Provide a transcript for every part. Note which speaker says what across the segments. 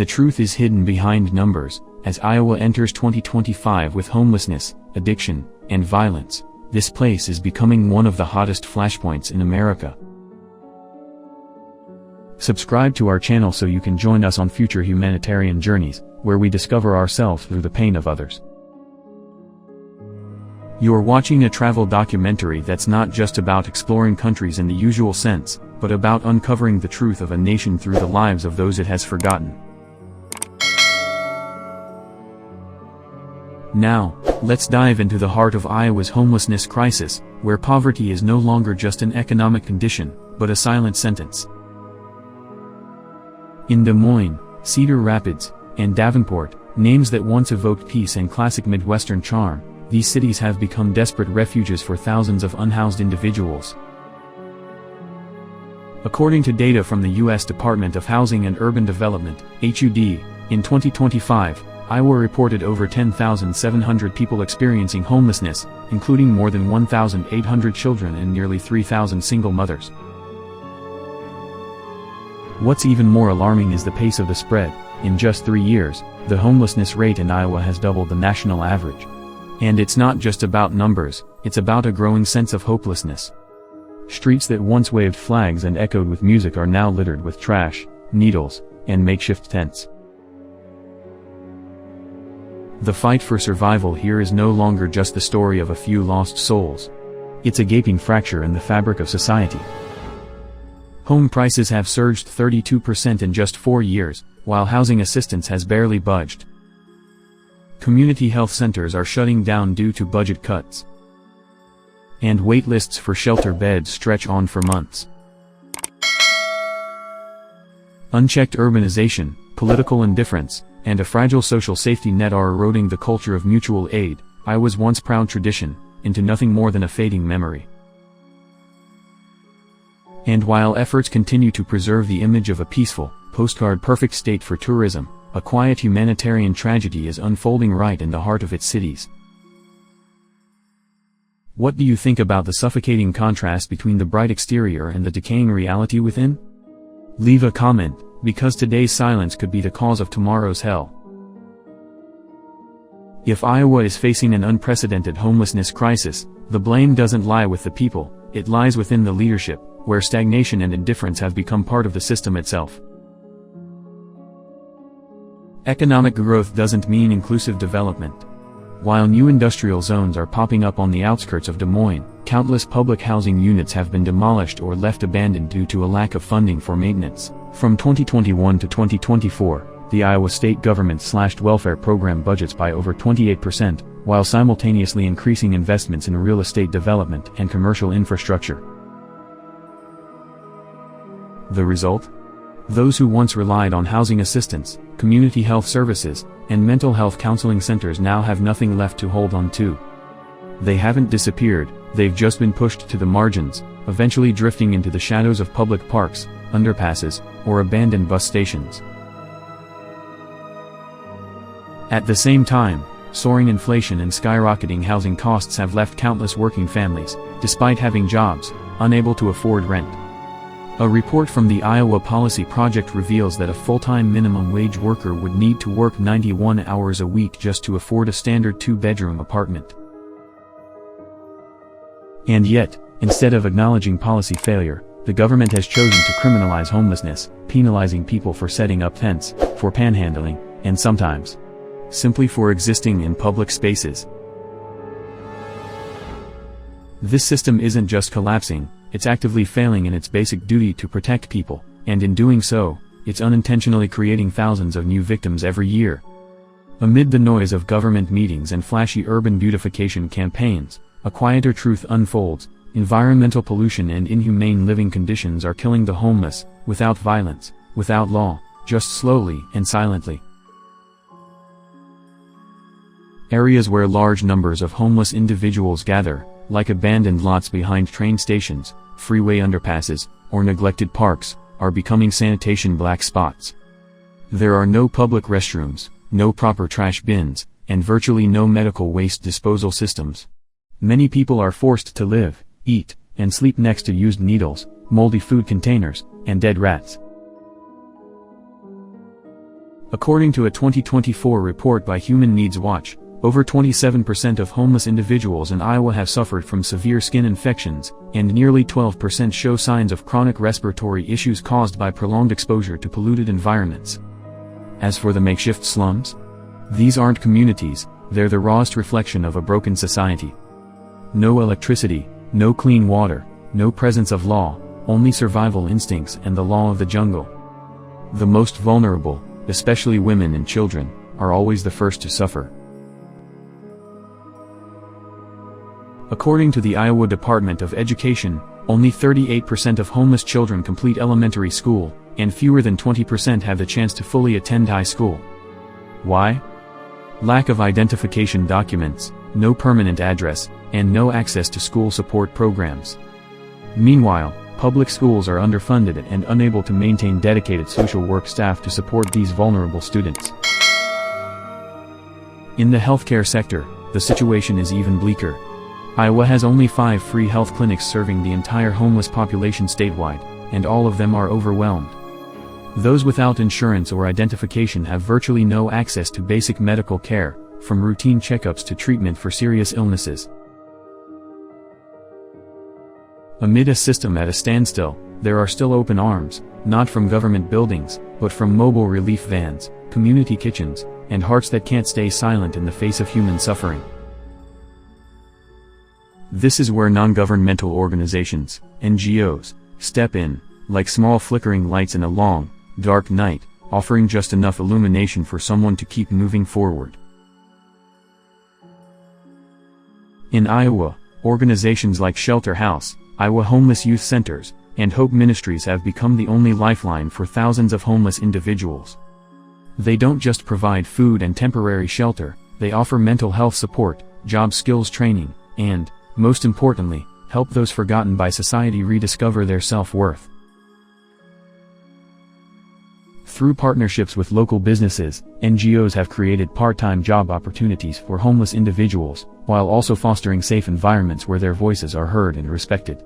Speaker 1: the truth is hidden behind numbers. As Iowa enters 2025 with homelessness, addiction, and violence, this place is becoming one of the hottest flashpoints in America. Subscribe to our channel so you can join us on future humanitarian journeys, where we discover ourselves through the pain of others. You're watching a travel documentary that's not just about exploring countries in the usual sense, but about uncovering the truth of a nation through the lives of those it has forgotten. Now, let's dive into the heart of Iowa's homelessness crisis, where poverty is no longer just an economic condition, but a silent sentence. In Des Moines, Cedar Rapids, and Davenport, names that once evoked peace and classic Midwestern charm, these cities have become desperate refuges for thousands of unhoused individuals. According to data from the U.S. Department of Housing and Urban Development, HUD, in 2025, Iowa reported over 10,700 people experiencing homelessness, including more than 1,800 children and nearly 3,000 single mothers. What's even more alarming is the pace of the spread. In just 3 years, the homelessness rate in Iowa has doubled the national average. And it's not just about numbers, it's about a growing sense of hopelessness. Streets that once waved flags and echoed with music are now littered with trash, needles, and makeshift tents. The fight for survival here is no longer just the story of a few lost souls. It's a gaping fracture in the fabric of society. Home prices have surged 32% in just 4 years, while housing assistance has barely budged. Community health centers are shutting down due to budget cuts. And wait lists for shelter beds stretch on for months. Unchecked urbanization, political indifference, and a fragile social safety net are eroding the culture of mutual aid, Iowa's once proud tradition, into nothing more than a fading memory. And while efforts continue to preserve the image of a peaceful, postcard-perfect state for tourism, a quiet humanitarian tragedy is unfolding right in the heart of its cities. What do you think about the suffocating contrast between the bright exterior and the decaying reality within? Leave a comment, because today's silence could be the cause of tomorrow's hell. If Iowa is facing an unprecedented homelessness crisis, the blame doesn't lie with the people, it lies within the leadership, where stagnation and indifference have become part of the system itself. Economic growth doesn't mean inclusive development. While new industrial zones are popping up on the outskirts of Des Moines, countless public housing units have been demolished or left abandoned due to a lack of funding for maintenance. From 2021 to 2024, the Iowa state government slashed welfare program budgets by over 28%, while simultaneously increasing investments in real estate development and commercial infrastructure. The result? Those who once relied on housing assistance, community health services, and mental health counseling centers now have nothing left to hold on to. They haven't disappeared, they've just been pushed to the margins, eventually drifting into the shadows of public parks, underpasses, or abandoned bus stations. At the same time, soaring inflation and skyrocketing housing costs have left countless working families, despite having jobs, unable to afford rent. A report from the Iowa Policy Project reveals that a full-time minimum wage worker would need to work 91 hours a week just to afford a standard 2-bedroom apartment. And yet, instead of acknowledging policy failure, the government has chosen to criminalize homelessness, penalizing people for setting up tents, for panhandling, and sometimes, simply for existing in public spaces. This system isn't just collapsing, it's actively failing in its basic duty to protect people, and in doing so, it's unintentionally creating thousands of new victims every year. Amid the noise of government meetings and flashy urban beautification campaigns, a quieter truth unfolds. Environmental pollution and inhumane living conditions are killing the homeless, without violence, without law, just slowly and silently. Areas where large numbers of homeless individuals gather, like abandoned lots behind train stations, freeway underpasses, or neglected parks, are becoming sanitation black spots. There are no public restrooms, no proper trash bins, and virtually no medical waste disposal systems. Many people are forced to live, eat, and sleep next to used needles, moldy food containers, and dead rats. According to a 2024 report by Human Needs Watch, over 27% of homeless individuals in Iowa have suffered from severe skin infections, and nearly 12% show signs of chronic respiratory issues caused by prolonged exposure to polluted environments. As for the makeshift slums, these aren't communities, they're the rawest reflection of a broken society. No electricity, no clean water, no presence of law, only survival instincts and the law of the jungle. The most vulnerable, especially women and children, are always the first to suffer. According to the Iowa Department of Education, only 38% of homeless children complete elementary school, and fewer than 20% have the chance to fully attend high school. Why? Lack of identification documents, no permanent address, and no access to school support programs. Meanwhile, public schools are underfunded and unable to maintain dedicated social work staff to support these vulnerable students. In the healthcare sector, the situation is even bleaker. Iowa has only 5 free health clinics serving the entire homeless population statewide, and all of them are overwhelmed. Those without insurance or identification have virtually no access to basic medical care, from routine checkups to treatment for serious illnesses. Amid a system at a standstill, there are still open arms, not from government buildings, but from mobile relief vans, community kitchens, and hearts that can't stay silent in the face of human suffering. This is where non-governmental organizations, NGOs, step in, like small flickering lights in a long, dark night, offering just enough illumination for someone to keep moving forward. In Iowa, organizations like Shelter House, Iowa Homeless Youth Centers, and Hope Ministries have become the only lifeline for thousands of homeless individuals. They don't just provide food and temporary shelter, they offer mental health support, job skills training, and, most importantly, help those forgotten by society rediscover their self-worth. Through partnerships with local businesses, NGOs have created part-time job opportunities for homeless individuals, while also fostering safe environments where their voices are heard and respected.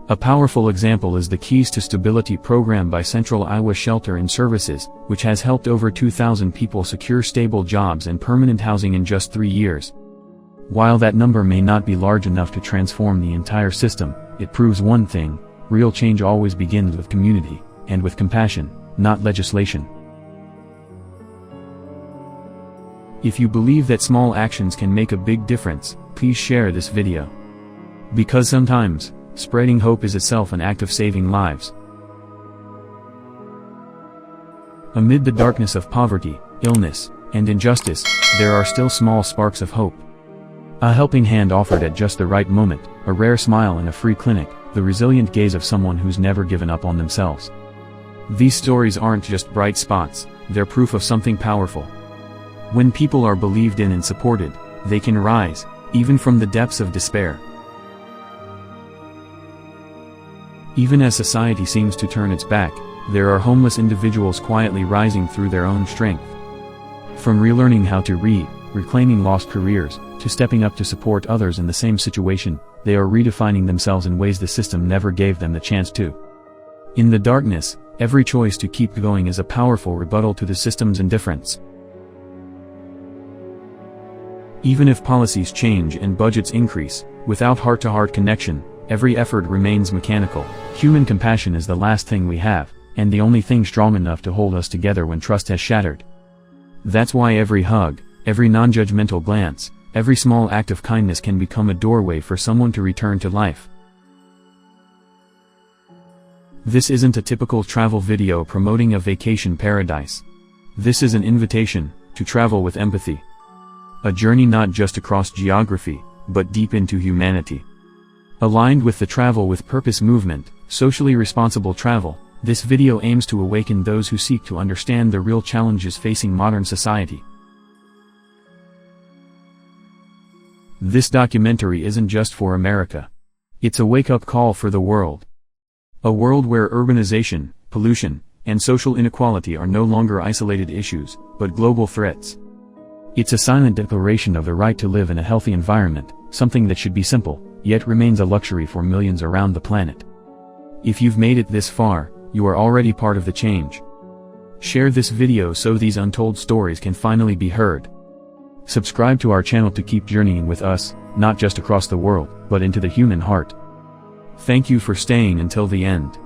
Speaker 1: A powerful example is the Keys to Stability program by Central Iowa Shelter and Services, which has helped over 2,000 people secure stable jobs and permanent housing in just 3 years. While that number may not be large enough to transform the entire system, it proves one thing: real change always begins with community, and with compassion, not legislation. If you believe that small actions can make a big difference, please share this video. Because sometimes, spreading hope is itself an act of saving lives. Amid the darkness of poverty, illness, and injustice, there are still small sparks of hope. A helping hand offered at just the right moment, a rare smile in a free clinic, the resilient gaze of someone who's never given up on themselves. These stories aren't just bright spots, they're proof of something powerful. When people are believed in and supported, they can rise, even from the depths of despair. Even as society seems to turn its back, there are homeless individuals quietly rising through their own strength. From relearning how to read, reclaiming lost careers, to stepping up to support others in the same situation, they are redefining themselves in ways the system never gave them the chance to. In the darkness, every choice to keep going is a powerful rebuttal to the system's indifference. Even if policies change and budgets increase, without heart-to-heart connection, every effort remains mechanical. Human compassion is the last thing we have, and the only thing strong enough to hold us together when trust has shattered. That's why every hug, every non-judgmental glance, every small act of kindness can become a doorway for someone to return to life. This isn't a typical travel video promoting a vacation paradise. This is an invitation to travel with empathy. A journey not just across geography, but deep into humanity. Aligned with the Travel with Purpose movement, socially responsible travel, this video aims to awaken those who seek to understand the real challenges facing modern society. This documentary isn't just for America. It's a wake-up call for the world. A world where urbanization, pollution, and social inequality are no longer isolated issues, but global threats. It's a silent declaration of the right to live in a healthy environment, something that should be simple, yet remains a luxury for millions around the planet. If you've made it this far, you are already part of the change. Share this video so these untold stories can finally be heard. Subscribe to our channel to keep journeying with us, not just across the world, but into the human heart. Thank you for staying until the end.